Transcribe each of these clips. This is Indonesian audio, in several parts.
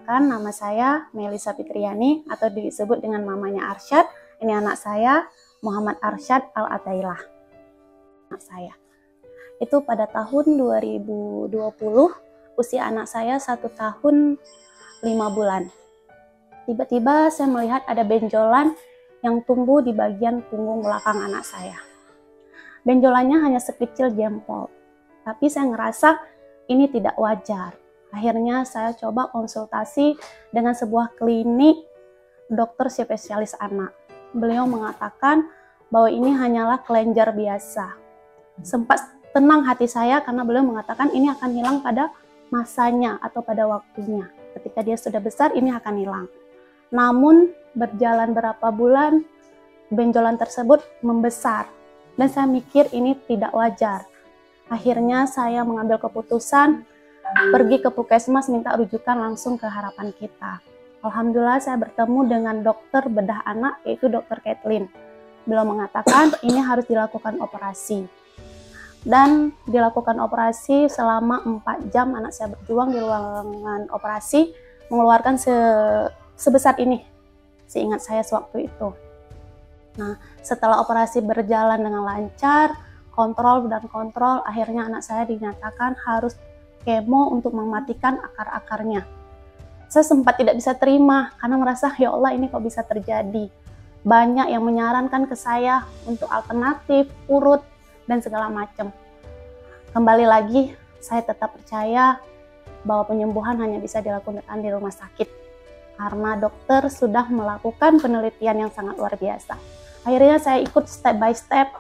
Perkenalkan, nama saya Melisa Fitriani atau disebut dengan mamanya Arsyad. Ini anak saya, Muhammad Arsyad Al-Atailah. Anak saya. Itu pada tahun 2020, usia anak saya 1 tahun 5 bulan. Tiba-tiba saya melihat ada benjolan yang tumbuh di bagian punggung belakang anak saya. Benjolannya hanya sekecil jempol, tapi saya ngerasa ini tidak wajar. Akhirnya saya coba konsultasi dengan sebuah klinik dokter spesialis anak. Beliau mengatakan bahwa ini hanyalah kelenjar biasa. Sempat tenang hati saya karena beliau mengatakan ini akan hilang pada masanya atau pada waktunya. Ketika dia sudah besar ini akan hilang. Namun berjalan berapa bulan benjolan tersebut membesar dan saya mikir ini tidak wajar. Akhirnya saya mengambil keputusan pergi ke puskesmas minta rujukan langsung ke Harapan Kita. Alhamdulillah saya bertemu dengan dokter bedah anak yaitu dokter Kathleen. Beliau mengatakan ini harus dilakukan operasi. Dan dilakukan operasi selama 4 jam anak saya berjuang di ruangan operasi mengeluarkan sebesar ini. Seingat saya sewaktu itu. Nah, setelah operasi berjalan dengan lancar, kontrol, akhirnya anak saya dinyatakan harus kemo untuk mematikan akar-akarnya. Saya sempat tidak bisa terima karena merasa ya Allah ini kok bisa terjadi. Banyak yang menyarankan ke saya untuk alternatif, urut, dan segala macam. Kembali lagi, saya tetap percaya bahwa penyembuhan hanya bisa dilakukan di rumah sakit. Karena dokter sudah melakukan penelitian yang sangat luar biasa. Akhirnya saya ikut step by step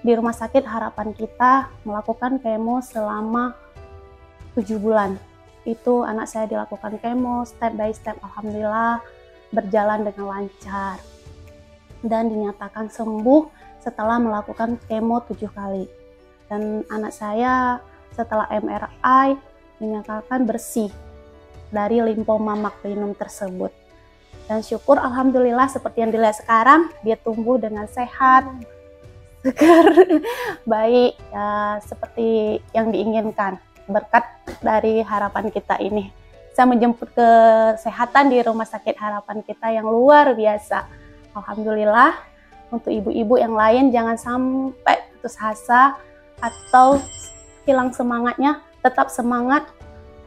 di rumah sakit Harapan Kita melakukan kemo selama 7 bulan. Itu anak saya dilakukan kemo step by step, alhamdulillah berjalan dengan lancar dan dinyatakan sembuh setelah melakukan kemo 7 kali. Dan anak saya setelah MRI dinyatakan bersih dari limfoma maklinum tersebut. Dan syukur alhamdulillah seperti yang dilihat sekarang, dia tumbuh dengan sehat, segar, baik, ya, seperti yang diinginkan. Berkat dari Harapan Kita ini. Saya menjemput kesehatan di Rumah Sakit Harapan Kita yang luar biasa. Alhamdulillah, untuk ibu-ibu yang lain jangan sampai putus asa atau hilang semangatnya, tetap semangat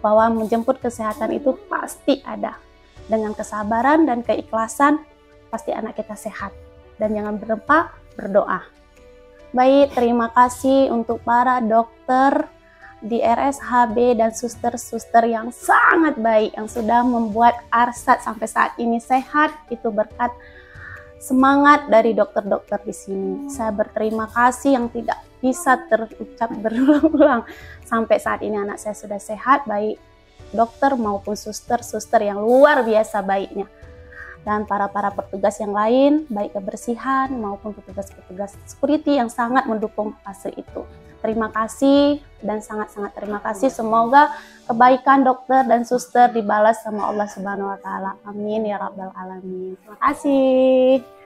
bahwa menjemput kesehatan itu pasti ada. Dengan kesabaran dan keikhlasan, pasti anak kita sehat. Dan jangan berlupa berdoa. Baik, terima kasih untuk para dokter di RSHB dan suster-suster yang sangat baik yang sudah membuat Arsyad sampai saat ini sehat. Itu berkat semangat dari dokter-dokter di sini. Saya berterima kasih yang tidak bisa terucap berulang-ulang. Sampai saat ini anak saya sudah sehat, baik dokter maupun suster-suster yang luar biasa baiknya. Dan para petugas yang lain, baik kebersihan maupun petugas-petugas security yang sangat mendukung fase itu. Terima kasih dan sangat-sangat terima kasih. Semoga kebaikan dokter dan suster dibalas sama Allah Subhanahu wa Ta'ala. Amin ya Rabbal Alamin. Terima kasih.